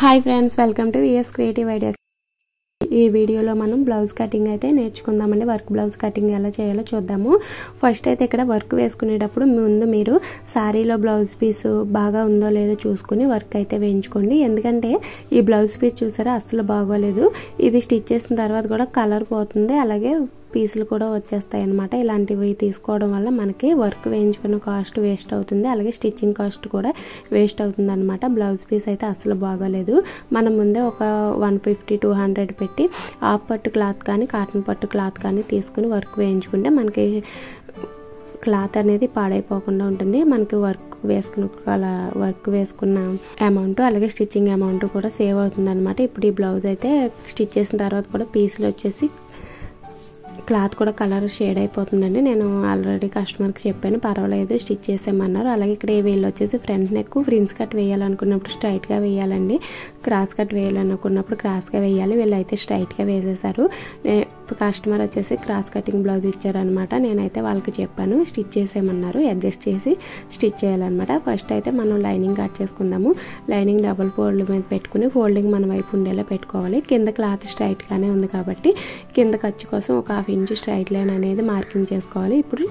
Hi friends, welcome to VS creative ideas. ఈ వీడియోలో మనం బ్లౌజ్ కటింగ్ అయితే నేర్చుకుందామండి. వర్క్ బ్లౌజ్ కటింగ్ ఎలా చేయాలో చూద్దాము. ఫస్ట్ అయితే ఇక్కడ వర్క్ వేసుకునేటప్పుడు ముందు మీరు శారీలో బ్లౌజ్ పీస్ బాగా ఉందో లేదో చూసుకుని వర్క్ అయితే వేయించుకోండి. ఎందుకంటే ఈ బ్లౌజ్ పీస్ చూసారా అస్సలు బాగోలేదు. ఇది స్టిచ్ చేసిన తర్వాత కూడా కలర్ పోతుంది, అలాగే పీసులు కూడా వచ్చేస్తాయి అన్నమాట. ఇలాంటివి తీసుకోవడం వల్ల మనకి వర్క్ వేయించుకున్న కాస్ట్ వేస్ట్ అవుతుంది, అలాగే స్టిచ్చింగ్ కాస్ట్ కూడా వేస్ట్ అవుతుంది అనమాట. బ్లౌజ్ పీస్ అయితే అసలు బాగోలేదు. మనం ముందే ఒక 150-200 పెట్టి హాఫ్ పట్టు క్లాత్ కానీ కాటన్ పట్టు క్లాత్ కానీ తీసుకుని వర్క్ వేయించుకుంటే మనకి క్లాత్ అనేది పాడైపోకుండా ఉంటుంది. మనకి వర్క్ వేసుకున్న అమౌంట్ అలాగే స్టిచ్చింగ్ అమౌంట్ కూడా సేవ్ అవుతుంది అనమాట. ఇప్పుడు ఈ బ్లౌజ్ అయితే స్టిచ్ చేసిన తర్వాత కూడా పీసులు వచ్చేసి క్లాత్ కూడా కలర్ షేడ్ అయిపోతుందండి. నేను ఆల్రెడీ కస్టమర్కి చెప్పాను, పర్వాలేదు స్టిచ్ చేసామన్నారు. అలాగే ఇక్కడ వీళ్ళు వచ్చేసి ఫ్రంట్ నెక్ ఫ్రిన్స్ కట్ వేయాలనుకున్నప్పుడు స్ట్రైట్గా వేయాలండి, క్రాస్ కట్ వేయాలనుకున్నప్పుడు క్రాస్గా వేయాలి. వీళ్ళు అయితే స్ట్రైట్గా వేసేసారు. కస్టమర్ వచ్చేసి క్రాస్ కటింగ్ బ్లౌజ్ ఇచ్చారనమాట. నేనైతే వాళ్ళకి చెప్పాను స్టిచ్ చేసేయమన్నారు, అడ్జస్ట్ చేసి స్టిచ్ చేయాలన్నమాట. ఫస్ట్ అయితే మనం లైనింగ్ కట్ చేసుకుందాము. లైనింగ్ డబుల్ ఫోల్డ్ మీద పెట్టుకుని ఫోల్డింగ్ మన వైపు ఉండేలా పెట్టుకోవాలి. కింద క్లాత్ స్ట్రైట్గానే ఉంది కాబట్టి కింద ఖర్చు కోసం ఒక 1/2 ఇంచ్ స్ట్రైట్ లైన్ అనేది మార్కింగ్ చేసుకోవాలి. ఇప్పుడు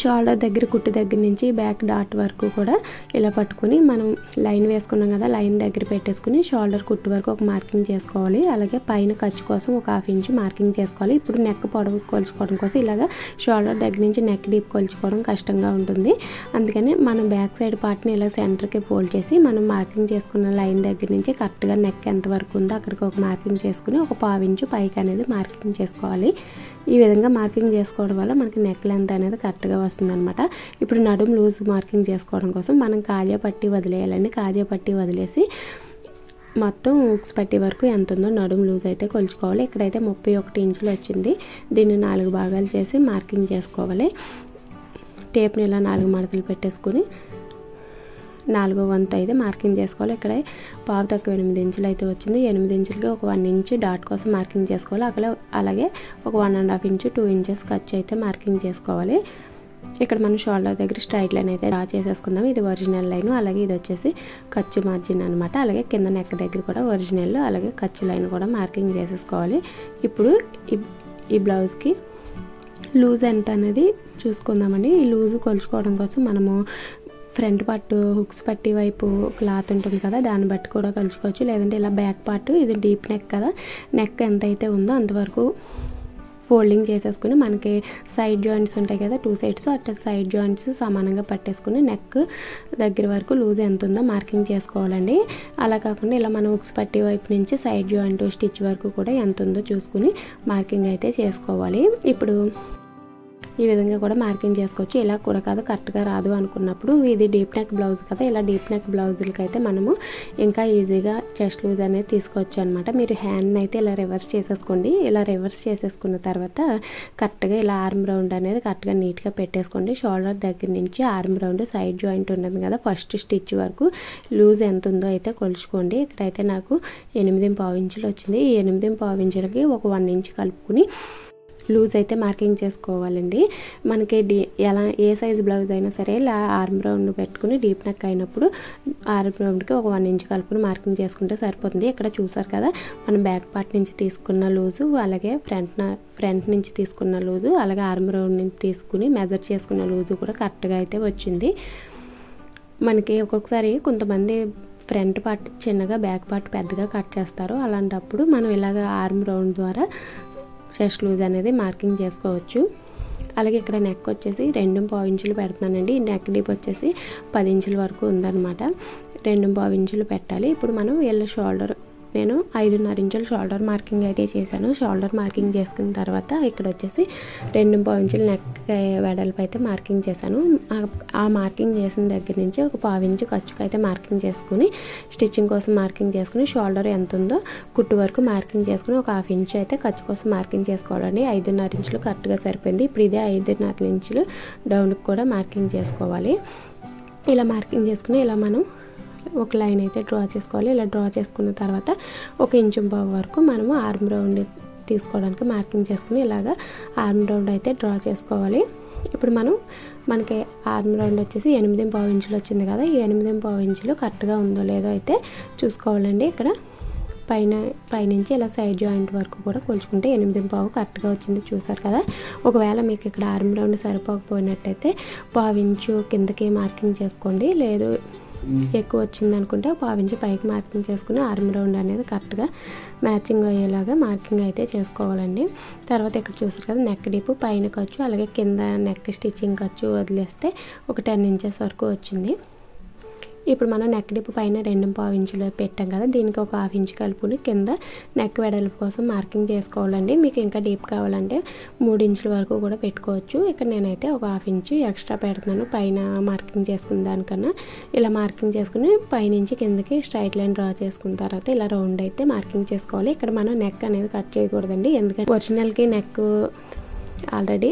షోల్డర్ దగ్గర కుట్టు దగ్గర నుంచి బ్యాక్ డాట్ వరకు కూడా ఇలా పట్టుకుని మనం లైన్ వేసుకున్నాం కదా, లైన్ దగ్గర పెట్టేసుకుని షోల్డర్ కుట్టు వరకు ఒక మార్కింగ్ చేసుకోవాలి. అలాగే పైన ఖర్చు కోసం ఒక 1/2 ఇంచ్ మార్కింగ్ చేసుకోవాలి. ఇప్పుడు నెక్ పొడవు కొలుచుకోవడం కోసం ఇలాగా షోల్డర్ దగ్గర నుంచి నెక్ డీప్ కొలుచుకోవడం కష్టంగా ఉంటుంది. అందుకని మనం బ్యాక్ సైడ్ పార్ట్ని ఇలా సెంటర్కి ఫోల్డ్ చేసి మనం మార్కింగ్ చేసుకున్న లైన్ దగ్గర నుంచి కరెక్ట్గా నెక్ ఎంత వరకు ఉందో అక్కడికి ఒక మార్కింగ్ చేసుకుని ఒక 1/2 ఇంచ్ పైకి అనేది మార్కింగ్ చేసుకోవాలి. ఈ విధంగా మార్కింగ్ చేసుకోవడం వల్ల మనకి నెక్ లెంత్ అనేది కరెక్ట్గా వస్తుంది అనమాట. ఇప్పుడు నడుము లూజ్ మార్కింగ్ చేసుకోవడం కోసం మనం కాజా పట్టి వదిలేయాలండి. కాజా పట్టి వదిలేసి మొత్తం ఉక్స్ పట్టి వరకు ఎంత ఉందో నడుము లూజ్ అయితే కొలుచుకోవాలి. ఇక్కడైతే 31 ఇంచులు వచ్చింది. దీన్ని 4 భాగాలు చేసి మార్కింగ్ చేసుకోవాలి. టేప్ని ఇలా 4 మడతలు పెట్టేసుకుని 4వ వంతు అయితే మార్కింగ్ చేసుకోవాలి. ఇక్కడ పావు తక్కువ 8 ఇంచులు అయితే వచ్చింది. 8 ఇంచులకి ఒక 1 ఇంచ్ డాట్ కోసం మార్కింగ్ చేసుకోవాలి. అలాగే ఒక 1.5 ఇంచ్ 2 ఇంచెస్ ఖర్చు అయితే మార్కింగ్ చేసుకోవాలి. ఇక్కడ మనం షోల్డర్ దగ్గర స్ట్రైట్ లైన్ అయితే డ్రా చేసేసుకుందాం. ఇది ఒరిజినల్ లైన్, అలాగే ఇది వచ్చేసి ఖర్చు మార్జిన్ అనమాట. అలాగే కింద నెక్ దగ్గర కూడా ఒరిజినల్, అలాగే ఖర్చు లైన్ కూడా మార్కింగ్ చేసేసుకోవాలి. ఇప్పుడు ఈ బ్లౌజ్కి లూజ్ ఎంత అనేది చూసుకుందామండి. ఈ లూజు కొలుచుకోవడం కోసం మనము ఫ్రంట్ పార్ట్ హుక్స్ పట్టి వైపు క్లాత్ ఉంటుంది కదా, దాన్ని బట్టి కూడా కొలుచుకోవచ్చు. లేదంటే ఇలా బ్యాక్ పార్ట్, ఇది డీప్ నెక్ కదా, నెక్ ఎంత అయితే ఉందో అంతవరకు ఫోల్డింగ్ చేసేసుకుని మనకి సైడ్ జాయింట్స్ ఉంటాయి కదా 2 సైడ్స్, అట్లా సైడ్ జాయింట్స్ సమానంగా పట్టేసుకుని నెక్ దగ్గర వరకు లూజ్ ఎంత ఉందో మార్కింగ్ చేసుకోవాలండి. అలా కాకుండా ఇలా మనం హుక్స్ పట్టి వైపు నుంచి సైడ్ జాయింట్ స్టిచ్ వరకు కూడా ఎంత ఉందో చూసుకుని మార్కింగ్ అయితే చేసుకోవాలి. ఇప్పుడు ఈ విధంగా కూడా మార్కింగ్ చేసుకోవచ్చు. ఇలా కూడా కాదు, కరెక్ట్గా రాదు అనుకున్నప్పుడు ఇది డీప్ నెక్ బ్లౌజ్ కదా, ఇలా డీప్ నెక్ బ్లౌజులకి అయితే మనము ఇంకా ఈజీగా చెస్ట్ లూజ్ అనేది తీసుకోవచ్చు అనమాట. మీరు హ్యాండ్ని అయితే ఇలా రివర్స్ చేసేసుకోండి. ఇలా రివర్స్ చేసేసుకున్న తర్వాత కరెక్ట్గా ఇలా ఆర్మ్ రౌండ్ అనేది కరెక్ట్గా నీట్గా పెట్టేసుకోండి. షోల్డర్ దగ్గర నుంచి ఆర్మ్ రౌండ్ సైడ్ జాయింట్ ఉంటుంది కదా, ఫస్ట్ స్టిచ్ వరకు లూజ్ ఎంత ఉందో అయితే కొలుచుకోండి. ఇక్కడైతే నాకు 8.5 ఇంచులు వచ్చింది. ఈ 8.5 ఇంచులకి ఒక 1 ఇంచ్ కలుపుకుని లూజ్ అయితే మార్కింగ్ చేసుకోవాలండి. మనకి ఏ సైజ్ బ్లౌజ్ అయినా సరే ఇలా ఆర్మ్ రౌండ్ పెట్టుకుని డీప్ నెక్ అయినప్పుడు ఆర్మ్ రౌండ్కి ఒక 1 ఇంచ్ కలుపుకుని మార్కింగ్ చేసుకుంటే సరిపోతుంది. ఇక్కడ చూసారు కదా, మనం బ్యాక్ పార్ట్ నుంచి తీసుకున్న లూజు, అలాగే ఫ్రంట్ నుంచి తీసుకున్న లూజు, అలాగే ఆర్మ్ రౌండ్ నుంచి తీసుకుని మెజర్ చేసుకున్న లూజు కూడా కరెక్ట్గా అయితే వచ్చింది. మనకి ఒక్కొక్కసారి కొంతమంది ఫ్రంట్ పార్ట్ చిన్నగా బ్యాక్ పార్ట్ పెద్దగా కట్ చేస్తారు. అలాంటప్పుడు మనం ఇలాగ ఆర్మ్ రౌండ్ ద్వారా చెస్ట్ లూజ్ అనేది మార్కింగ్ చేసుకోవచ్చు. అలాగే ఇక్కడ నెక్ వచ్చేసి 2.5 ఇంచులు పెడుతున్నానండి. నెక్ డీప్ వచ్చేసి 10 ఇంచుల వరకు ఉందన్నమాట. 2.5 ఇంచులు పెట్టాలి. ఇప్పుడు మనం వీళ్ళ షోల్డర్ నేను 5.5 ఇంచుల షోల్డర్ మార్కింగ్ అయితే చేశాను. షోల్డర్ మార్కింగ్ చేసుకున్న తర్వాత ఇక్కడ వచ్చేసి 2.5 ఇంచుల నెక్ వెడల్పు అయితే మార్కింగ్ చేశాను. ఆ మార్కింగ్ చేసిన దగ్గర నుంచి ఒక 1/2 ఇంచ్ ఖర్చుకు అయితే మార్కింగ్ చేసుకుని స్టిచ్చింగ్ కోసం మార్కింగ్ చేసుకుని షోల్డర్ ఎంత ఉందో కుట్టు వరకు మార్కింగ్ చేసుకుని ఒక 1/2 ఇంచ్ అయితే ఖర్చు కోసం మార్కింగ్ చేసుకోవాలండి. 5.5 ఇంచులు కరెక్ట్గా సరిపోయింది. ఇప్పుడు ఇదే 5.5 ఇంచులు డౌన్కి కూడా మార్కింగ్ చేసుకోవాలి. ఇలా మార్కింగ్ చేసుకుని ఇలా మనం ఒక లైన్ అయితే డ్రా చేసుకోవాలి. ఇలా డ్రా చేసుకున్న తర్వాత 1.5 ఇంచ్ వరకు మనము ఆర్మ్ రౌండ్ తీసుకోవడానికి మార్కింగ్ చేసుకుని ఇలాగా ఆర్మ్ రౌండ్ అయితే డ్రా చేసుకోవాలి. ఇప్పుడు మనకి ఆర్మ్ రౌండ్ వచ్చేసి 8.5 ఇంచులు వచ్చింది కదా, ఈ 8.5 ఇంచులు కరెక్ట్గా ఉందో లేదో అయితే చూసుకోవాలండి. ఇక్కడ పైనుంచి ఇలా సైడ్ జాయింట్ వరకు కూడా కొలుచుకుంటే 8.5 కరెక్ట్గా వచ్చింది, చూసారు కదా. ఒకవేళ మీకు ఇక్కడ ఆర్మ్ రౌండ్ సరిపోకపోయినట్టయితే 1/2 ఇంచు కిందకి మార్కింగ్ చేసుకోండి, లేదు ఎక్కువ వచ్చింది అనుకుంటే 1/2 ఇంచు పైకి మార్కింగ్ చేసుకుని ఆర్మ్ రౌండ్ అనేది కరెక్ట్గా మ్యాచింగ్ అయ్యేలాగా మార్కింగ్ అయితే చేసుకోవాలండి. తర్వాత ఇక్కడ చూసారు కదా నెక్ డీప్ పైన ఖర్చు అలాగే కింద నెక్ స్టిచ్చింగ్ ఖర్చు వదిలేస్తే ఒక 10 ఇంచెస్ వరకు వచ్చింది. ఇప్పుడు మనం నెక్ డిప్ పైన 2.5 ఇంచులు పెట్టాం కదా, దీనికి ఒక 1/2 ఇంచు కలుపుని కింద నెక్ వెడల్పు కోసం మార్కింగ్ చేసుకోవాలండి. మీకు ఇంకా డీప్ కావాలంటే 3 ఇంచుల వరకు కూడా పెట్టుకోవచ్చు. ఇక్కడ నేనైతే ఒక 1/2 ఇంచు ఎక్స్ట్రా పెడుతున్నాను పైన మార్కింగ్ చేసుకున్న దానికన్నా. ఇలా మార్కింగ్ చేసుకుని పైనుంచి కిందకి స్ట్రైట్ లైన్ డ్రా చేసుకున్న తర్వాత ఇలా రౌండ్ అయితే మార్కింగ్ చేసుకోవాలి. ఇక్కడ మనం నెక్ అనేది కట్ చేయకూడదండి, ఎందుకంటే ఒరిజినల్కి నెక్ ఆల్రెడీ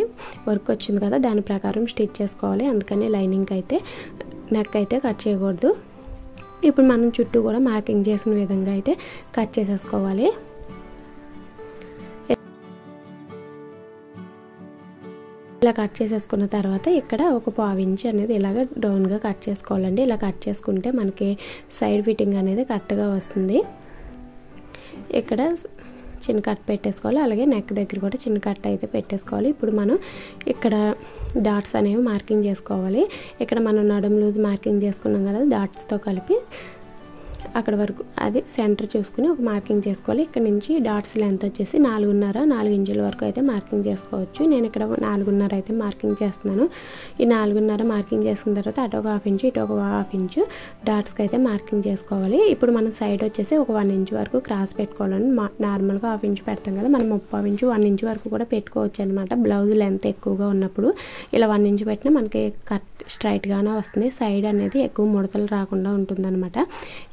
వర్క్ వచ్చింది కదా, దాని ప్రకారం స్టిచ్ చేసుకోవాలి. అందుకని లైనింగ్ అయితే నెక్ అయితే కట్ చేయకూడదు. ఇప్పుడు మనం చుట్టూ కూడా మార్కింగ్ చేసిన విధంగా అయితే కట్ చేసేసుకోవాలి. ఇలా కట్ చేసేసుకున్న తర్వాత ఇక్కడ ఒక 1/2 ఇంచు అనేది ఇలాగ డౌన్గా కట్ చేసుకోవాలండి. ఇలా కట్ చేసుకుంటే మనకి సైడ్ ఫిట్టింగ్ అనేది కరెక్ట్గా వస్తుంది. ఇక్కడ చిన్న కట్ పెట్టేసుకోవాలి, అలాగే నెక్ దగ్గర కూడా చిన్న కట్ అయితే పెట్టేసుకోవాలి. ఇప్పుడు మనం ఇక్కడ డాట్స్ అనేవి మార్కింగ్ చేసుకోవాలి. ఇక్కడ మనం నడుము లూజ్ మార్కింగ్ చేసుకున్నాం కదా, డాట్స్తో కలిపి అక్కడ వరకు అది సెంటర్ చూసుకుని ఒక మార్కింగ్ చేసుకోవాలి. ఇక్కడ నుంచి డాట్స్ లెంత్ వచ్చేసి 4.5 ఇంచుల వరకు అయితే మార్కింగ్ చేసుకోవచ్చు. నేను ఇక్కడ 4.5 అయితే మార్కింగ్ చేస్తున్నాను. ఈ 4.5 మార్కింగ్ చేసుకున్న తర్వాత అటు ఒక 1/2 ఇంచు ఇటు ఒక 1/2 ఇంచు డాట్స్కి అయితే మార్కింగ్ చేసుకోవాలి. ఇప్పుడు మనం సైడ్ వచ్చేసి ఒక 1 ఇంచు వరకు క్రాస్ పెట్టుకోవాలని, నార్మల్గా 1/2 ఇంచు పెడతాం కదా, మనం 3/4 ఇంచు 1 ఇంచు వరకు కూడా పెట్టుకోవచ్చు అనమాట. బ్లౌజ్ లెంత్ ఎక్కువగా ఉన్నప్పుడు ఇలా 1 ఇంచు పెట్టినా మనకి కట్ స్ట్రైట్గానే వస్తుంది, సైడ్ అనేది ఎక్కువ ముడతలు రాకుండా ఉంటుందన్నమాట.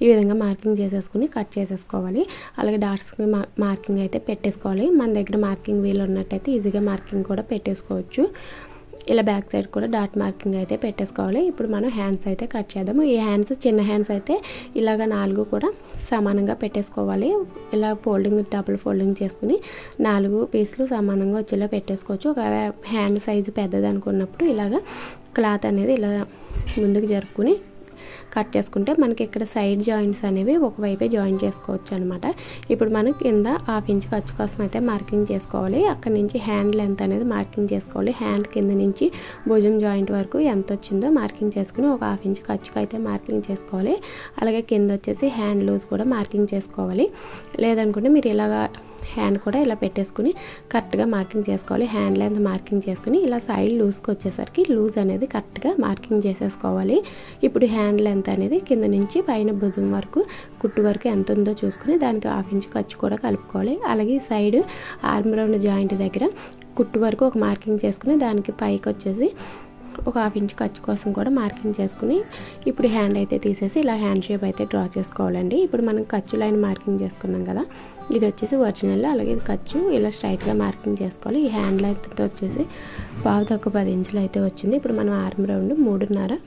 ఈ విధంగా మార్కింగ్ చేసేసుకుని కట్ చేసేసుకోవాలి. అలాగే డాట్స్కి మార్కింగ్ అయితే పెట్టేసుకోవాలి. మన దగ్గర మార్కింగ్ వీల్ ఉన్నట్టయితే ఈజీగా మార్కింగ్ కూడా పెట్టేసుకోవచ్చు. ఇలా బ్యాక్ సైడ్ కూడా డాట్ మార్కింగ్ అయితే పెట్టేసుకోవాలి. ఇప్పుడు మనం హ్యాండ్స్ అయితే కట్ చేద్దాము. ఈ హ్యాండ్స్ చిన్న హ్యాండ్స్ అయితే ఇలాగ 4 కూడా సమానంగా పెట్టేసుకోవాలి. ఇలా డబుల్ ఫోల్డింగ్ చేసుకుని 4 పీసులు సమానంగా వచ్చేలా పెట్టేసుకోవచ్చు. ఒకవేళ హ్యాండ్ సైజు పెద్దది అనుకున్నప్పుడు ఇలాగ క్లాత్ అనేది ఇలా ముందుకు జరుపుకుని కట్ చేసుకుంటే మనకి ఇక్కడ సైడ్ జాయింట్స్ అనేవి ఒకవైపే జాయిన్ చేసుకోవచ్చు అనమాట. ఇప్పుడు మనం కింద 1/2 ఇంచు ఖర్చు కోసం అయితే మార్కింగ్ చేసుకోవాలి. అక్కడ నుంచి హ్యాండ్ లెంత్ అనేది మార్కింగ్ చేసుకోవాలి. హ్యాండ్ కింద నుంచి భుజం జాయింట్ వరకు ఎంత వచ్చిందో మార్కింగ్ చేసుకుని ఒక 1/2 ఇంచు ఖర్చుకు అయితే మార్కింగ్ చేసుకోవాలి. అలాగే కింద వచ్చేసి హ్యాండ్ లూజ్ కూడా మార్కింగ్ చేసుకోవాలి. లేదనుకుంటే మీరు ఇలాగా హ్యాండ్ కూడా ఇలా పెట్టేసుకుని కరెక్ట్గా మార్కింగ్ చేసుకోవాలి. హ్యాండ్ లెంత్ మార్కింగ్ చేసుకుని ఇలా సైడ్ లూజ్కి వచ్చేసరికి లూజ్ అనేది కరెక్ట్గా మార్కింగ్ చేసేసుకోవాలి. ఇప్పుడు హ్యాండ్ లెంత్ అనేది కింద నుంచి పైన భుజం వరకు కుట్టు వరకు ఎంత ఉందో చూసుకుని దానికి 1/2 ఇంచు ఖర్చు కూడా కలుపుకోవాలి. అలాగే సైడ్ ఆర్మ్ రౌండ్ జాయింట్ దగ్గర కుట్టు వరకు ఒక మార్కింగ్ చేసుకుని దానికి పైకి వచ్చేసి ఒక 1/2 ఇంచు ఖర్చు కోసం కూడా మార్కింగ్ చేసుకుని ఇప్పుడు హ్యాండ్ అయితే తీసేసి ఇలా హ్యాండ్ షేప్ అయితే డ్రా చేసుకోవాలండి. ఇప్పుడు మనం ఖర్చు లైన్ మార్కింగ్ చేసుకున్నాం కదా, ఇది వచ్చేసి ఒరిజినల్, అలాగే ఇది ఖర్చు ఇలా స్ట్రైట్గా మార్కింగ్ చేసుకోవాలి. ఈ హ్యాండ్ లెంత్ వచ్చేసి 10 ఇంచులు అయితే వచ్చింది. ఇప్పుడు మనం ఆర్మ్ రౌండ్ 3.5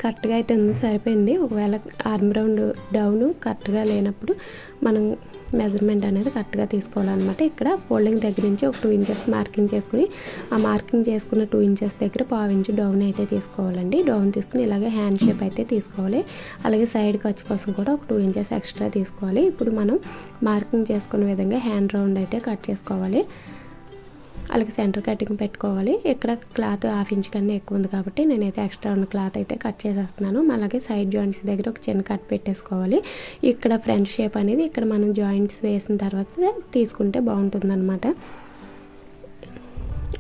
కరెక్ట్గా అయితే ఉంది, సరిపోయింది. ఒకవేళ ఆర్మ్ రౌండ్ డౌన్ కరెక్ట్గా లేనప్పుడు మనం మెజర్మెంట్ అనేది కరెక్ట్గా తీసుకోవాలన్నమాట. ఇక్కడ ఫోల్డింగ్ దగ్గర నుంచి ఒక 2 ఇంచెస్ మార్కింగ్ చేసుకుని ఆ మార్కింగ్ చేసుకున్న 2 ఇంచెస్ దగ్గర 1/2 ఇంచు డౌన్ అయితే తీసుకోవాలండి. డౌన్ తీసుకుని ఇలాగే హ్యాండ్ షేప్ అయితే తీసుకోవాలి. అలాగే సైడ్ ఖర్చు కోసం కూడా ఒక 2 ఇంచెస్ ఎక్స్ట్రా తీసుకోవాలి. ఇప్పుడు మనం మార్కింగ్ చేసుకున్న విధంగా హ్యాండ్ రౌండ్ అయితే కట్ చేసుకోవాలి. అలాగే సెంటర్ కటింగ్ పెట్టుకోవాలి. ఇక్కడ క్లాత్ 1/2 ఇంచు కన్నా ఎక్కువ ఉంది కాబట్టి నేనైతే ఎక్స్ట్రా ఉన్న క్లాత్ అయితే కట్ చేసేస్తున్నాను. అలాగే సైడ్ జాయింట్స్ దగ్గర ఒక చిన్న కట్ పెట్టేసుకోవాలి. ఇక్కడ ఫ్రంట్ షేప్ అనేది ఇక్కడ మనం జాయింట్స్ వేసిన తర్వాత తీసుకుంటే బాగుంటుందన్నమాట.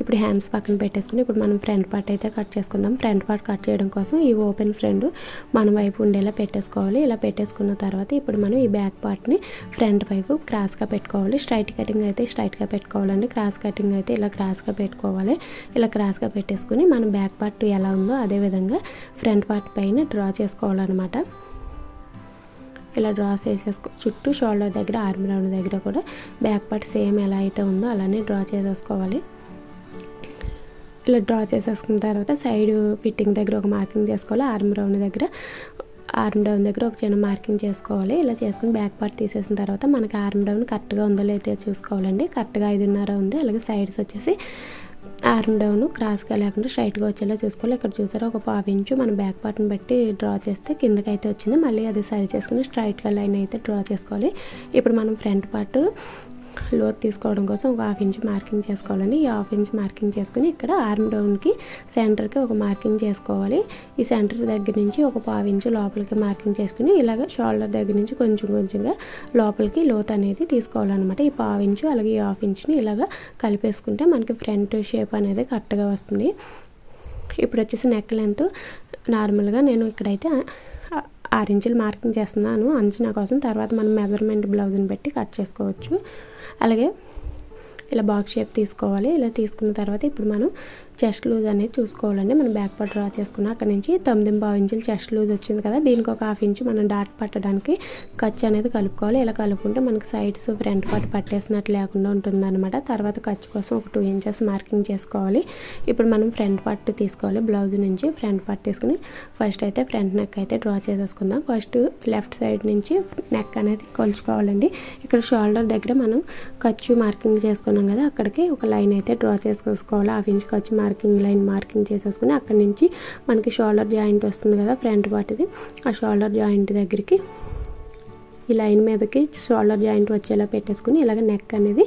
ఇప్పుడు హ్యాండ్స్ పక్కన పెట్టేసుకుని ఇప్పుడు మనం ఫ్రంట్ పార్ట్ అయితే కట్ చేసుకుందాం. ఫ్రంట్ పార్ట్ కట్ చేయడం కోసం ఈ ఓపెన్స్ 2 మన వైపు ఉండేలా పెట్టేసుకోవాలి. ఇలా పెట్టేసుకున్న తర్వాత ఇప్పుడు మనం ఈ బ్యాక్ పార్ట్ని ఫ్రంట్ వైపు క్రాస్గా పెట్టుకోవాలి. స్ట్రైట్ కటింగ్ అయితే స్ట్రైట్గా పెట్టుకోవాలండి, క్రాస్ కటింగ్ అయితే ఇలా క్రాస్గా పెట్టుకోవాలి. ఇలా క్రాస్గా పెట్టేసుకుని మనం బ్యాక్ పార్ట్ ఎలా ఉందో అదేవిధంగా ఫ్రంట్ పార్ట్ పైన డ్రా చేసుకోవాలన్నమాట. ఇలా డ్రా చేసేసుకో చుట్టూ షోల్డర్ దగ్గర ఆర్మ్ రౌండ్ దగ్గర కూడా బ్యాక్ పార్ట్ సేమ్ ఎలా అయితే ఉందో అలానే డ్రా చేసేసుకోవాలి. ఇలా డ్రా చేసేసుకున్న తర్వాత సైడ్ ఫిట్టింగ్ దగ్గర ఒక మార్కింగ్ చేసుకోవాలి. ఆర్మ్ రౌండ్ దగ్గర ఆర్మ్ డౌన్ దగ్గర ఒక చిన్న మార్కింగ్ చేసుకోవాలి. ఇలా చేసుకుని బ్యాక్ పార్ట్ తీసేసిన తర్వాత మనకి ఆర్మ్ డౌన్ కరెక్ట్గా ఉందో లేదో చూసుకోవాలండి. కరెక్ట్గా 5.5 ఉంది. అలాగే సైడ్స్ వచ్చేసి ఆర్మ్ డౌన్ క్రాస్గా లేకుండా స్ట్రైట్గా వచ్చేలా చూసుకోవాలి. ఇక్కడ చూసారా ఒక 1/2 ఇంచు మన బ్యాక్ పార్ట్ని బట్టి డ్రా చేస్తే కిందకి అయితే వచ్చింది. మళ్ళీ అది సరి చేసుకుని స్ట్రైట్గా లైన్ అయితే డ్రా చేసుకోవాలి. ఇప్పుడు మనం ఫ్రంట్ పార్ట్ లోతు తీసుకోవడం కోసం ఒక 1/2 ఇంచు మార్కింగ్ చేసుకోవాలండి. ఈ 1/2 ఇంచు మార్కింగ్ చేసుకుని ఇక్కడ ఆర్మ్ డౌన్కి సెంటర్కి ఒక మార్కింగ్ చేసుకోవాలి. ఈ సెంటర్ దగ్గర నుంచి ఒక 1/2 ఇంచు లోపలికి మార్కింగ్ చేసుకుని ఇలాగ షోల్డర్ దగ్గర నుంచి కొంచెంగా లోపలికి లోతు అనేది తీసుకోవాలన్నమాట. ఈ 1/2 ఇంచు అలాగే ఈ 1/2 ఇంచుని ఇలాగ కలిపేసుకుంటే మనకి ఫ్రంట్ షేప్ అనేది కరెక్ట్గా వస్తుంది. ఇప్పుడు వచ్చేసి నెక్ లెంత్ నార్మల్గా నేను ఇక్కడైతే 6 ఇంచులు మార్కింగ్ చేస్తున్నాను అంచనా కోసం. తర్వాత మనం మెజర్మెంట్ బ్లౌజ్ని బట్టి కట్ చేసుకోవచ్చు. అలాగే ఇలా బాక్స్ షేప్ తీసుకోవాలి. ఇలా తీసుకున్న తర్వాత ఇప్పుడు మనం చెస్ట్ లూజ్ అనేది చూసుకోవాలండి. మనం బ్యాక్ పార్ట్ డ్రా చేసుకున్న అక్కడ నుంచి 9.5 ఇంచులు చెస్ట్ లూజ్ వచ్చింది కదా, దీనికి ఒక 1/2 ఇంచు మనం డాట్ పట్టడానికి ఖర్చు అనేది కలుపుకోవాలి. ఇలా కలుపుకుంటే మనకి సైడ్స్ ఫ్రంట్ పార్ట్ పట్టేసినట్టు లేకుండా ఉంటుందన్నమాట. తర్వాత ఖర్చు కోసం ఒక 2 ఇంచెస్ మార్కింగ్ చేసుకోవాలి. ఇప్పుడు మనం ఫ్రంట్ పార్ట్ తీసుకోవాలి. బ్లౌజ్ నుంచి ఫ్రంట్ పార్ట్ తీసుకుని ఫస్ట్ అయితే ఫ్రంట్ నెక్ అయితే డ్రా చేసేసుకుందాం. ఫస్ట్ లెఫ్ట్ సైడ్ నుంచి నెక్ అనేది కొలుచుకోవాలండి. ఇక్కడ షోల్డర్ దగ్గర మనం ఖర్చు మార్కింగ్ చేసుకున్నాం కదా, అక్కడికి ఒక లైన్ అయితే డ్రా చేసుకోవాలి. 1/2 ఇంచు ఖర్చు లైన్ మార్కింగ్ చేసేసుకుని అక్కడి నుంచి మనకి షోల్డర్ జాయింట్ వస్తుంది కదా ఫ్రంట్ పార్ట్ది, ఆ షోల్డర్ జాయింట్ దగ్గరికి ఈ లైన్ మీదకి షోల్డర్ జాయింట్ వచ్చేలా పెట్టేసుకుని ఇలాగ నెక్ అనేది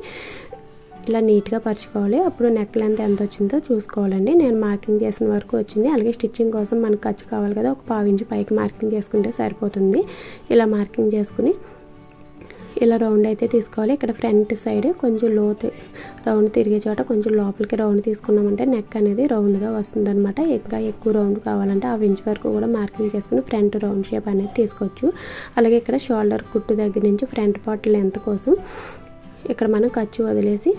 ఇలా నీట్గా పరుచుకోవాలి. అప్పుడు నెక్ లెంత్ ఎంత వచ్చిందో చూసుకోవాలండి. నేను మార్కింగ్ చేసిన వరకు వచ్చింది. అలాగే స్టిచ్చింగ్ కోసం మనకు ఖర్చు కావాలి కదా, ఒక 1/2 ఇంచు పైకి మార్కింగ్ చేసుకుంటే సరిపోతుంది. ఇలా మార్కింగ్ చేసుకుని ఇలా రౌండ్ అయితే తీసుకోవాలి. ఇక్కడ ఫ్రంట్ సైడ్ కొంచెం లోతు రౌండ్ తిరిగే చోట కొంచెం లోపలికి రౌండ్ తీసుకున్నామంటే నెక్ అనేది రౌండ్గా వస్తుంది అనమాట. ఇంకా ఎక్కువ రౌండ్ కావాలంటే 1/2 ఇంచ్ వరకు కూడా మార్కింగ్ చేసుకుని ఫ్రంట్ రౌండ్ షేప్ అనేది తీసుకోవచ్చు. అలాగే ఇక్కడ షోల్డర్ కుట్టు దగ్గర నుంచి ఫ్రంట్ పార్ట్ లెంత్ కోసం ఇక్కడ మనం ఖర్చు వదిలేసి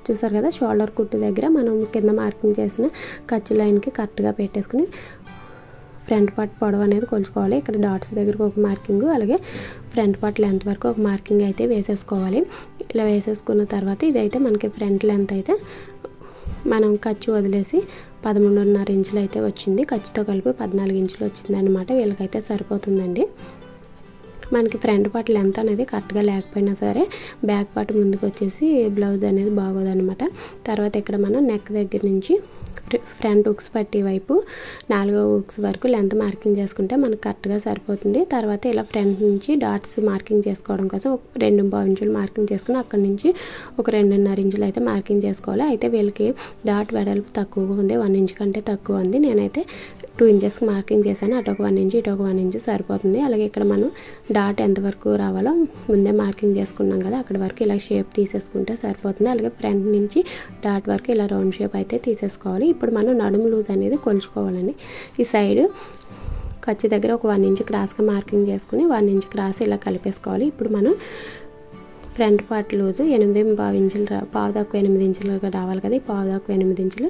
చూసారు కదా, షోల్డర్ కుట్టు దగ్గర మనం కింద మార్కింగ్ చేసిన ఖర్చు లైన్కి కరెక్ట్గా పెట్టేసుకుని ఫ్రంట్ పార్ట్ పొడవు అనేది కొలుచుకోవాలి. ఇక్కడ డాట్స్ దగ్గరకు ఒక మార్కింగ్, అలాగే ఫ్రంట్ పార్ట్ లెంత్ వరకు ఒక మార్కింగ్ అయితే వేసేసుకోవాలి. ఇలా వేసేసుకున్న తర్వాత ఇదైతే మనకి ఫ్రంట్ లెంత్ అయితే మనం ఖర్చు వదిలేసి 13.5 ఇంచులు అయితే వచ్చింది. ఖర్చుతో కలిపి 14 ఇంచులు వచ్చింది అనమాట. వీళ్ళకైతే సరిపోతుందండి. మనకి ఫ్రంట్ పార్ట్ లెంత్ అనేది కరెక్ట్గా లేకపోయినా సరే బ్యాక్ పార్ట్ ముందుకు వచ్చేసి బ్లౌజ్ అనేది బాగోదన్నమాట. తర్వాత ఇక్కడ మనం నెక్ దగ్గర నుంచి ఫ్రంట్ హుక్స్ పట్టి వైపు 4వ హుక్స్ వరకు లెంత్ మార్కింగ్ చేసుకుంటే మనకు కరెక్ట్గా సరిపోతుంది. తర్వాత ఇలా ఫ్రంట్ నుంచి డాట్స్ మార్కింగ్ చేసుకోవడం కోసం 2.5 ఇంచులు మార్కింగ్ చేసుకుని అక్కడి నుంచి ఒక 2.5 ఇంచులు అయితే మార్కింగ్ చేసుకోవాలి. అయితే వీళ్ళకి డాట్ వెడల్పు తక్కువగా ఉంది, 1 ఇంచ్ కంటే తక్కువ ఉంది. నేనైతే 2 ఇంచెస్కి మార్కింగ్ చేశాను. అటు ఒక 1 ఇంచు ఇటు ఒక 1 ఇంచు సరిపోతుంది. అలాగే ఇక్కడ మనం డాట్ ఎంతవరకు రావాలో ముందే మార్కింగ్ చేసుకున్నాం కదా, అక్కడి వరకు ఇలా షేప్ తీసేసుకుంటే సరిపోతుంది. అలాగే ఫ్రంట్ నుంచి డాట్ వరకు ఇలా రౌండ్ షేప్ అయితే తీసేసుకోవాలి. ఇప్పుడు మనం నడుము లూజ్ అనేది కొలుచుకోవాలండి. ఈ సైడ్ ఖర్చు దగ్గర ఒక 1 ఇంచు క్రాస్గా మార్కింగ్ చేసుకుని 1 ఇంచు క్రాస్ ఇలా కలిపేసుకోవాలి. ఇప్పుడు మనం ఫ్రంట్ పార్ట్ లూజు 8.5 ఇంచులు పావు తక్కువ 8 ఇంచులుగా రావాలి కదా, ఈ పావు తక్కువ 8 ఇంచులు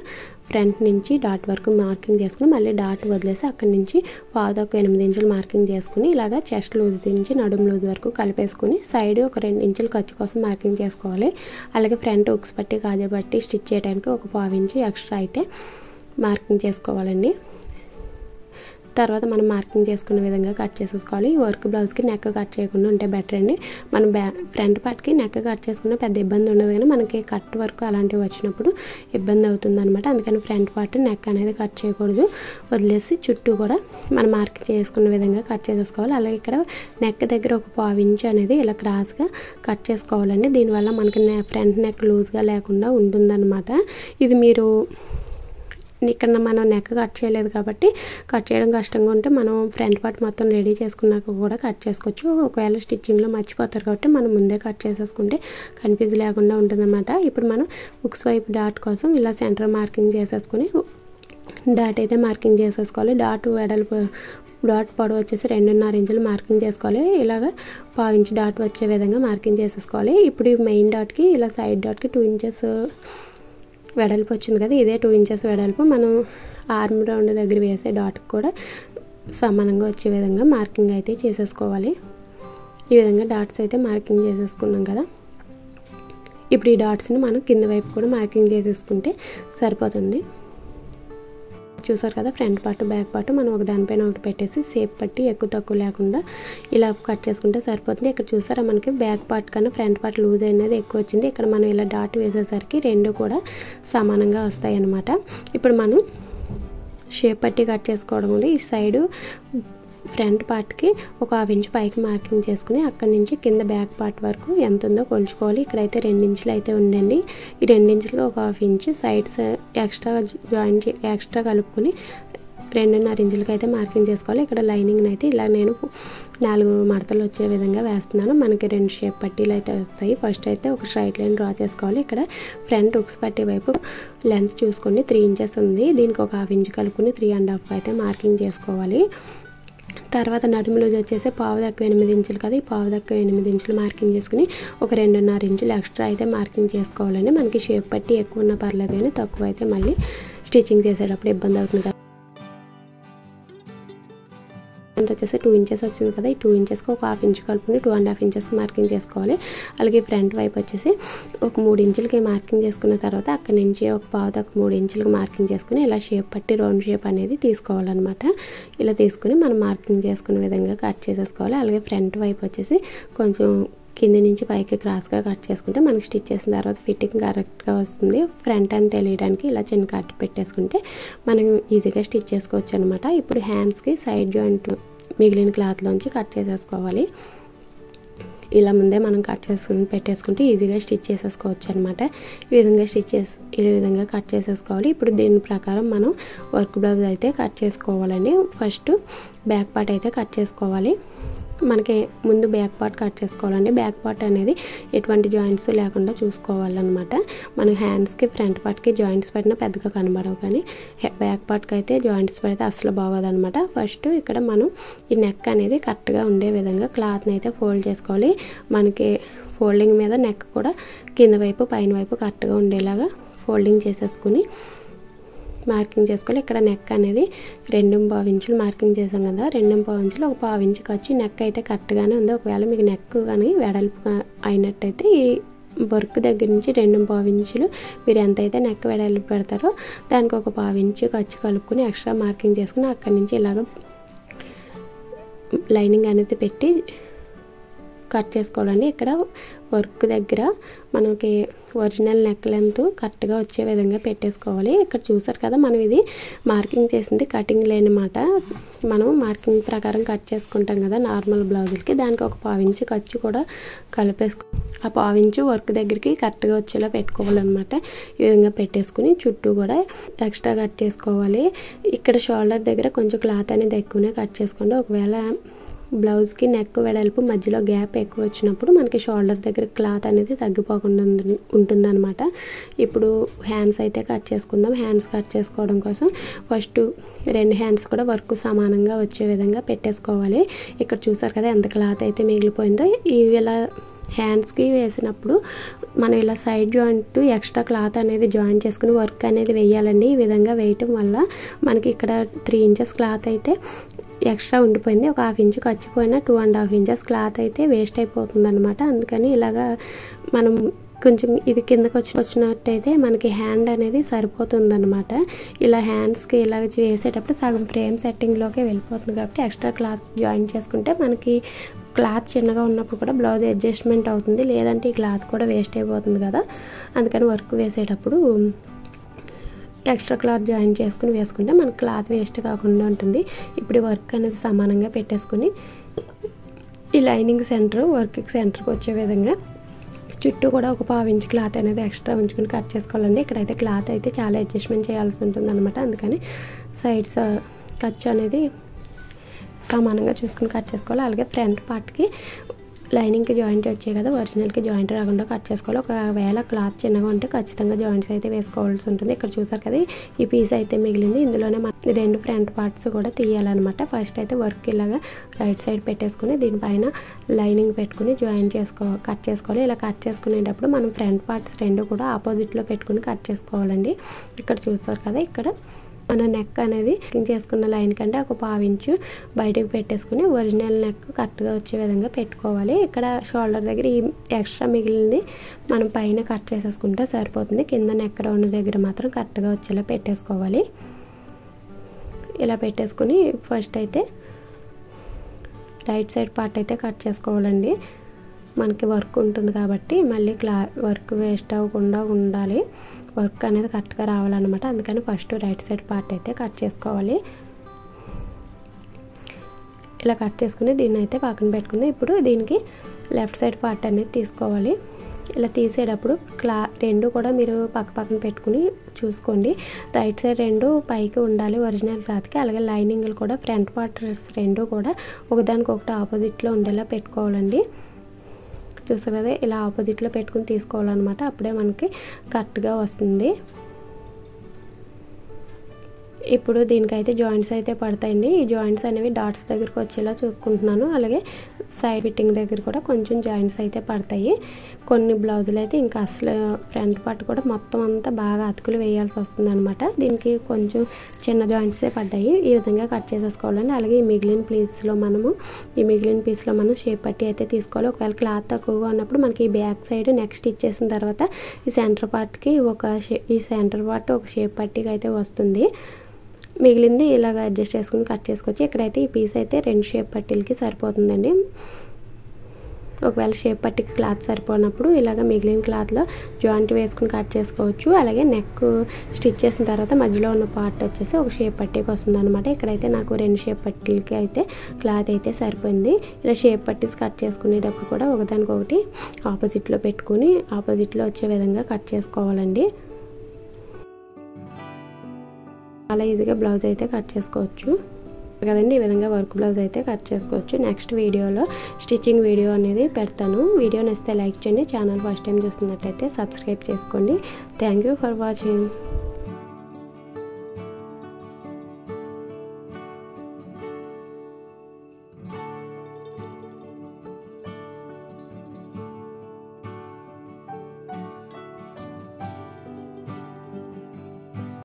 ఫ్రంట్ నుంచి డాట్ వరకు మార్కింగ్ చేసుకుని మళ్ళీ డాట్ వదిలేసి అక్కడి నుంచి పావు తక్కువ 8 ఇంచులు మార్కింగ్ చేసుకుని ఇలాగా చెస్ట్ లూజ్ నుంచి నడుము లూజ్ వరకు కలిపేసుకుని సైడ్ ఒక 2 ఇంచులు ఖర్చు కోసం మార్కింగ్ చేసుకోవాలి. అలాగే ఫ్రంట్ హుక్స్ పట్టి కాజా పట్టి స్టిచ్ చేయడానికి ఒక పావు ఇంచు ఎక్స్ట్రా అయితే మార్కింగ్ చేసుకోవాలండి. తర్వాత మనం మార్కింగ్ చేసుకున్న విధంగా కట్ చేసేసుకోవాలి. ఈ వర్క్ బ్లౌజ్కి నెక్ కట్ చేయకుండా ఉంటే బెటర్ అండి. మనం ఫ్రంట్ పార్ట్కి నెక్ కట్ చేసుకున్న పెద్ద ఇబ్బంది ఉండదు, కానీ మనకి కట్ వర్క్ అలాంటివి వచ్చినప్పుడు ఇబ్బంది అవుతుంది అనమాట. అందుకని ఫ్రంట్ పార్ట్ నెక్ అనేది కట్ చేయకూడదు, వదిలేసి చుట్టూ కూడా మనం మార్కింగ్ చేసుకున్న విధంగా కట్ చేసేసుకోవాలి. అలాగే ఇక్కడ నెక్ దగ్గర ఒక పావు ఇంచు అనేది ఇలా క్రాస్గా కట్ చేసుకోవాలండి. దీనివల్ల మనకి ఫ్రంట్ నెక్ లూజ్గా లేకుండా ఉంటుందన్నమాట. ఇది మీరు ఇక్కడ మనం నెక్ కట్ చేయలేదు కాబట్టి కట్ చేయడం కష్టంగా ఉంటే మనం ఫ్రంట్ పార్ట్ మొత్తం రెడీ చేసుకున్నాక కూడా కట్ చేసుకోవచ్చు. ఒకవేళ స్టిచ్చింగ్లో మర్చిపోతారు కాబట్టి మనం ముందే కట్ చేసేసుకుంటే కన్ఫ్యూజ్ లేకుండా ఉంటుందన్నమాట. ఇప్పుడు మనం హుక్స్ వైపు డాట్ కోసం ఇలా సెంటర్ మార్కింగ్ చేసేసుకుని డాట్ అయితే మార్కింగ్ చేసేసుకోవాలి. డాట్ వెడల్పు డాట్ పొడవు వచ్చేసి 2.5 ఇంచులు మార్కింగ్ చేసుకోవాలి. ఇలాగ పావు ఇంచు డాట్ వచ్చే విధంగా మార్కింగ్ చేసేసుకోవాలి. ఇప్పుడు ఈ మెయిన్ డాట్కి ఇలా సైడ్ డాట్కి 2 ఇంచెస్ వెడల్పు వచ్చింది కదా, ఇదే 2 ఇంచెస్ వెడల్పు మనం ఆర్మ్ రౌండ్ దగ్గర వేసే డాట్కి కూడా సమానంగా వచ్చే విధంగా మార్కింగ్ అయితే చేసేసుకోవాలి. ఈ విధంగా డాట్స్ అయితే మార్కింగ్ చేసేసుకున్నాం కదా. ఇప్పుడు ఈ డాట్స్ని మనం కింద వైపు కూడా మార్కింగ్ చేసేసుకుంటే సరిపోతుంది. చూసారు కదా ఫ్రంట్ పార్ట్ బ్యాక్ పార్ట్ మనం ఒక దానిపైన ఒకటి పెట్టేసి షేప్ పట్టి ఎక్కువ తక్కువ లేకుండా ఇలా కట్ చేసుకుంటే సరిపోతుంది. ఇక్కడ చూసారా మనకి బ్యాక్ పార్ట్ కన్నా ఫ్రంట్ పార్ట్ లూజ్ అనేది ఎక్కువ వచ్చింది. ఇక్కడ మనం ఇలా డాట్ వేసేసరికి రెండు కూడా సమానంగా వస్తాయి అన్నమాట. ఇప్పుడు మనం షేప్ పట్టి కట్ చేసుకోవడం వల్ల ఈ సైడు ఫ్రంట్ పార్ట్కి ఒక 1/2 ఇంచ్ పైకి మార్కింగ్ చేసుకుని అక్కడి నుంచి కింద బ్యాక్ పార్ట్ వరకు ఎంత ఉందో కొలుచుకోవాలి. ఇక్కడైతే 2 ఇంచులు అయితే ఉందండి. ఈ 2 ఇంచులకి ఒక 1/2 ఇంచ్ సైడ్స్ ఎక్స్ట్రా కలుపుకొని 2.5 ఇంచులకి అయితే మార్కింగ్ చేసుకోవాలి. ఇక్కడ లైనింగ్ని అయితే ఇలా నేను 4 మడతలు వచ్చే విధంగా వేస్తున్నాను. మనకి 2 షేప్ పట్టీలు అయితే వస్తాయి. ఫస్ట్ అయితే ఒక స్ట్రైట్ లైన్ డ్రా చేసుకోవాలి. ఇక్కడ ఫ్రంట్ ఉక్స్ పట్టీ వైపు లెంత్ చూసుకొని 3 ఇంచెస్ ఉంది. దీనికి ఒక 1/2 ఇంచ్ కలుపుకొని 3.5 అయితే మార్కింగ్ చేసుకోవాలి. తర్వాత నడుము లూజ్ వచ్చేసి పావు తక్కువ 8 ఇంచులు కదా, ఈ పావు తక్కువ 8 ఇంచులు మార్కింగ్ చేసుకుని ఒక 2.5 ఇంచులు ఎక్స్ట్రా అయితే మార్కింగ్ చేసుకోవాలండి. మనకి షేప్ పట్టి ఎక్కువ ఉన్నా పర్లేదు కానీ తక్కువ అయితే మళ్ళీ స్టిచ్చింగ్ చేసేటప్పుడు ఇబ్బంది అవుతుంది కదా. వచ్చేసి 2 ఇంచెస్ వచ్చింది కదా, ఈ 2 ఇంచెస్కి ఒక 1/2 ఇంచ్ కలుపుకొని 2.5 ఇంచెస్కి మార్కింగ్ చేసుకోవాలి. అలాగే ఫ్రంట్ వైపు వచ్చేసి ఒక 3 ఇంచులకి మార్కింగ్ చేసుకున్న తర్వాత అక్కడి నుంచి ఒక పావు తక్కువ 3 ఇంచులకి మార్కింగ్ చేసుకుని ఇలా షేప్ పట్టి రౌండ్ షేప్ అనేది తీసుకోవాలన్నమాట. ఇలా తీసుకుని మనం మార్కింగ్ చేసుకునే విధంగా కట్ చేసేసుకోవాలి. అలాగే ఫ్రంట్ వైపు వచ్చేసి కొంచెం కింద నుంచి పైకి క్రాస్గా కట్ చేసుకుంటే మనకి స్టిచ్ చేసిన తర్వాత ఫిట్టింగ్ కరెక్ట్గా వస్తుంది. ఫ్రంట్ అని తెలియడానికి ఇలా చిన్న కట్ పెట్టేసుకుంటే మనం ఈజీగా స్టిచ్ చేసుకోవచ్చు అనమాట. ఇప్పుడు హ్యాండ్స్కి సైడ్ జాయింట్ మిగిలిన క్లాత్లోంచి కట్ చేసేసుకోవాలి. ఇలా ముందే మనం కట్ చేసుకుని పెట్టేసుకుంటే ఈజీగా స్టిచ్ చేసేసుకోవచ్చు అనమాట. ఈ విధంగా కట్ చేసేసుకోవాలి. ఇప్పుడు దీని ప్రకారం మనం వర్క్ బ్లౌజ్ అయితే కట్ చేసుకోవాలండి. ఫస్ట్ బ్యాక్ పార్ట్ అయితే కట్ చేసుకోవాలి. మనకి ముందు బ్యాక్ పార్ట్ కట్ చేసుకోవాలండి. బ్యాక్ పార్ట్ అనేది ఎటువంటి జాయింట్స్ లేకుండా చూసుకోవాలన్నమాట. మన హ్యాండ్స్కి ఫ్రంట్ పార్ట్కి జాయింట్స్ పెట్టినా పెద్దగా కనబడవు, కానీ బ్యాక్ పార్ట్కి అయితే జాయింట్స్ పెడితే అసలు బాగోదన్నమాట. ఫస్ట్ ఇక్కడ మనం ఈ నెక్ అనేది కరెక్ట్గా ఉండే విధంగా క్లాత్ని అయితే ఫోల్డ్ చేసుకోవాలి. మనకి ఫోల్డింగ్ మీద నెక్ కూడా కింద వైపు పైన వైపు కరెక్ట్గా ఉండేలాగా ఫోల్డింగ్ చేసేసుకుని మార్కింగ్ చేసుకోవాలి. ఇక్కడ నెక్ అనేది 2.5 ఇంచులు మార్కింగ్ చేసాం కదా, 2.5 ఇంచులు ఒక 1/2 ఇంచుకి వచ్చి నెక్ అయితే కరెక్ట్గానే ఉంది. ఒకవేళ మీకు నెక్ కానీ వెడల్పు అయినట్టయితే ఈ వర్క్ దగ్గర నుంచి 2.5 ఇంచులు మీరు ఎంతైతే నెక్ వెడల్పు పెడతారో దానికి ఒక 1/2 ఇంచు ఖర్చు కలుపుకొని ఎక్స్ట్రా మార్కింగ్ చేసుకుని అక్కడి నుంచి ఇలాగ లైనింగ్ అనేది పెట్టి కట్ చేసుకోవాలండి. ఇక్కడ వర్క్ దగ్గర మనకి ఒరిజినల్ నెక్ లెంత్ కరెక్ట్గా వచ్చే విధంగా పెట్టేసుకోవాలి. ఇక్కడ చూసారు కదా, మనం ఇది మార్కింగ్ చేసింది కటింగ్ లేని మాట. మనం మార్కింగ్ ప్రకారం కట్ చేసుకుంటాం కదా నార్మల్ బ్లౌజులకి, దానికి ఒక 1/2 ఇంచు ఖర్చు కూడా కలిపేసుకో. ఆ 1/2 ఇంచు వర్క్ దగ్గరికి కరెక్ట్గా వచ్చేలా పెట్టుకోవాలన్నమాట. ఈ విధంగా పెట్టేసుకుని చుట్టూ కూడా ఎక్స్ట్రా కట్ చేసుకోవాలి. ఇక్కడ షోల్డర్ దగ్గర కొంచెం క్లాత్ అనేది ఎక్కువనే కట్ చేసుకోండి. ఒకవేళ బ్లౌజ్కి నెక్ వెడల్పు మధ్యలో గ్యాప్ ఎక్కువ వచ్చినప్పుడు మనకి షోల్డర్ దగ్గర క్లాత్ అనేది తగ్గిపోకుండా ఉంటుందన్నమాట. ఇప్పుడు హ్యాండ్స్ అయితే కట్ చేసుకుందాం. హ్యాండ్స్ కట్ చేసుకోవడం కోసం ఫస్ట్ 2 హ్యాండ్స్ కూడా వర్క్ సమానంగా వచ్చే విధంగా పెట్టేసుకోవాలి. ఇక్కడ చూసారు కదా ఎంత క్లాత్ అయితే మిగిలిపోయిందో. ఇలా హ్యాండ్స్కి వేసినప్పుడు మనం ఇలా సైడ్ జాయింట్ ఎక్స్ట్రా క్లాత్ అనేది జాయింట్ చేసుకుని వర్క్ అనేది వేయాలండి. ఈ విధంగా వేయటం వల్ల మనకి ఇక్కడ 3 ఇంచెస్ క్లాత్ అయితే ఎక్స్ట్రా ఉండిపోయింది. ఒక 1/2 ఇంచు ఖర్చుపోయినా 2.5 ఇంచెస్ క్లాత్ అయితే వేస్ట్ అయిపోతుంది అనమాట. అందుకని ఇలాగా మనం కొంచెం ఇది కిందకి వచ్చినట్టయితే మనకి హ్యాండ్ అనేది సరిపోతుంది అనమాట. ఇలా హ్యాండ్స్కి ఇలా వేసేటప్పుడు సగం ఫ్రేమ్ సెట్టింగ్లోకి వెళ్ళిపోతుంది కాబట్టి ఎక్స్ట్రా క్లాత్ జాయిన్ చేసుకుంటే మనకి క్లాత్ చిన్నగా ఉన్నప్పుడు కూడా బ్లౌజ్ అడ్జస్ట్మెంట్ అవుతుంది. లేదంటే ఈ క్లాత్ కూడా వేస్ట్ అయిపోతుంది కదా. అందుకని వర్క్ వేసేటప్పుడు ఎక్స్ట్రా క్లాత్ జాయిన్ చేసుకుని వేసుకుంటే మనకు క్లాత్ వేస్ట్ కాకుండా ఉంటుంది. ఇప్పుడు వర్క్ అనేది సమానంగా పెట్టేసుకుని ఈ లైనింగ్ సెంటర్ వర్క్కి సెంటర్కి వచ్చే విధంగా చుట్టూ కూడా ఒక 1/2 ఇంచ్ క్లాత్ అనేది ఎక్స్ట్రా ఉంచుకొని కట్ చేసుకోవాలండి. ఇక్కడైతే క్లాత్ అయితే చాలా అడ్జస్ట్మెంట్ చేయాల్సి ఉంటుంది అనమాట. అందుకని సైడ్స్ ఖర్చు అనేది సమానంగా చూసుకుని కట్ చేసుకోవాలి. అలాగే ఫ్రంట్ పార్ట్కి లైనింగ్కి జాయింట్ వచ్చాయి కదా, ఒరిజినల్కి జాయింట్ రాకుండా కట్ చేసుకోవాలి. ఒకవేళ క్లాత్ చిన్నగా ఉంటే ఖచ్చితంగా జాయింట్స్ అయితే వేసుకోవాల్సి ఉంటుంది. ఇక్కడ చూసారు కదా, ఈ పీస్ అయితే మిగిలింది. ఇందులోనే మనం 2 ఫ్రంట్ పార్ట్స్ కూడా తీయాలన్నమాట. ఫస్ట్ అయితే వర్క్ ఇలాగా రైట్ సైడ్ పెట్టేసుకుని దీనిపైన లైనింగ్ పెట్టుకుని కట్ చేసుకోవాలి. ఇలా కట్ చేసుకునేటప్పుడు మనం ఫ్రంట్ పార్ట్స్ 2 కూడా ఆపోజిట్లో పెట్టుకుని కట్ చేసుకోవాలండి. ఇక్కడ చూస్తారు కదా, ఇక్కడ మన నెక్ అనేది కటింగ్ చేసుకున్న లైన్ కంటే ఒక 1/2 ఇంచు బయటకు పెట్టేసుకుని ఒరిజినల్ నెక్ కరెక్ట్గా వచ్చే విధంగా పెట్టుకోవాలి. ఇక్కడ షోల్డర్ దగ్గర ఈ ఎక్స్ట్రా మిగిలింది మనం పైన కట్ చేసేసుకుంటే సరిపోతుంది. కింద నెక్ రౌండ్ దగ్గర మాత్రం కరెక్ట్గా వచ్చేలా పెట్టేసుకోవాలి. ఇలా పెట్టేసుకొని ఫస్ట్ అయితే రైట్ సైడ్ పార్ట్ అయితే కట్ చేసుకోవాలండి. మనకి వర్క్ ఉంటుంది కాబట్టి మళ్ళీ వర్క్ వేస్ట్ అవ్వకుండా ఉండాలి, వర్క్ అనేది కరెక్ట్గా రావాలన్నమాట. అందుకని ఫస్ట్ రైట్ సైడ్ పార్ట్ అయితే కట్ చేసుకోవాలి. ఇలా కట్ చేసుకుని దీన్ని అయితే పక్కన పెట్టుకుంది. ఇప్పుడు దీనికి లెఫ్ట్ సైడ్ పార్ట్ అనేది తీసుకోవాలి. ఇలా తీసేటప్పుడు రెండు కూడా మీరు పక్కన పెట్టుకుని చూసుకోండి. రైట్ సైడ్ రెండు పైకి ఉండాలి ఒరిజినల్ క్లాత్కి. అలాగే లైనింగ్లు కూడా ఫ్రంట్ పార్ట్స్ రెండు కూడా ఒకదానికొకటి ఆపోజిట్లో ఉండేలా పెట్టుకోవాలండి. చూసారు కదా, ఇలా ఆపోజిట్లో పెట్టుకుని తీసుకోవాలన్నమాట. అప్పుడే మనకి కరెక్ట్గా వస్తుంది. ఇప్పుడు దీనికైతే జాయింట్స్ అయితే పడతాయండి. ఈ జాయింట్స్ అనేవి డాట్స్ దగ్గరికి వచ్చేలా చూసుకుంటున్నాను. అలాగే సైడ్ ఫిట్టింగ్ దగ్గర కూడా కొంచెం జాయింట్స్ అయితే పడతాయి. కొన్ని బ్లౌజులు అయితే ఇంకా అసలు ఫ్రంట్ పార్ట్ కూడా మొత్తం అంతా బాగా అతుకులు వేయాల్సి వస్తుంది అనమాట. దీనికి కొంచెం చిన్న జాయింట్సే పడ్డాయి. ఈ విధంగా కట్ చేసేసుకోవాలండి. అలాగే ఈ మిగిలిన పీస్లో మనం షేప్ పట్టి అయితే తీసుకోవాలి. ఒకవేళ క్లాత్ తక్కువగా ఉన్నప్పుడు మనకి ఈ బ్యాక్ సైడ్ నెక్స్ట్ ఇచ్చేసిన తర్వాత ఈ సెంటర్ పార్ట్కి ఈ సెంటర్ పార్ట్ ఒక షేప్ పట్టికి అయితే వస్తుంది. మిగిలింది ఇలాగ అడ్జస్ట్ చేసుకుని కట్ చేసుకోవచ్చు. ఇక్కడైతే ఈ పీస్ అయితే 2 షేప్ పట్టీలకి సరిపోతుందండి. ఒకవేళ షేప్ పట్టికి క్లాత్ సరిపోయినప్పుడు ఇలాగ మిగిలిన క్లాత్లో జాయింట్ వేసుకుని కట్ చేసుకోవచ్చు. అలాగే నెక్ స్టిచ్ చేసిన తర్వాత మధ్యలో ఉన్న పార్ట్ వచ్చేసి ఒక షేప్ పట్టీకి వస్తుంది అనమాట. ఇక్కడైతే నాకు 2 షేప్ పట్టీలకి అయితే క్లాత్ అయితే సరిపోయింది. ఇలా షేప్ పట్టీస్ కట్ చేసుకునేటప్పుడు కూడా ఒకదానికొకటి ఆపోజిట్లో పెట్టుకుని ఆపోజిట్లో వచ్చే విధంగా కట్ చేసుకోవాలండి. చాలా ఈజీగా బ్లౌజ్ అయితే కట్ చేసుకోవచ్చు కదండి. ఈ విధంగా వర్క్ బ్లౌజ్ అయితే కట్ చేసుకోవచ్చు. నెక్స్ట్ వీడియోలో స్టిచ్చింగ్ వీడియో అనేది పెడతాను. వీడియో నచ్చితే లైక్ చేయండి. ఛానల్ ఫస్ట్ టైం చూస్తున్నట్టయితే సబ్స్క్రైబ్ చేసుకోండి. Thank you for watching.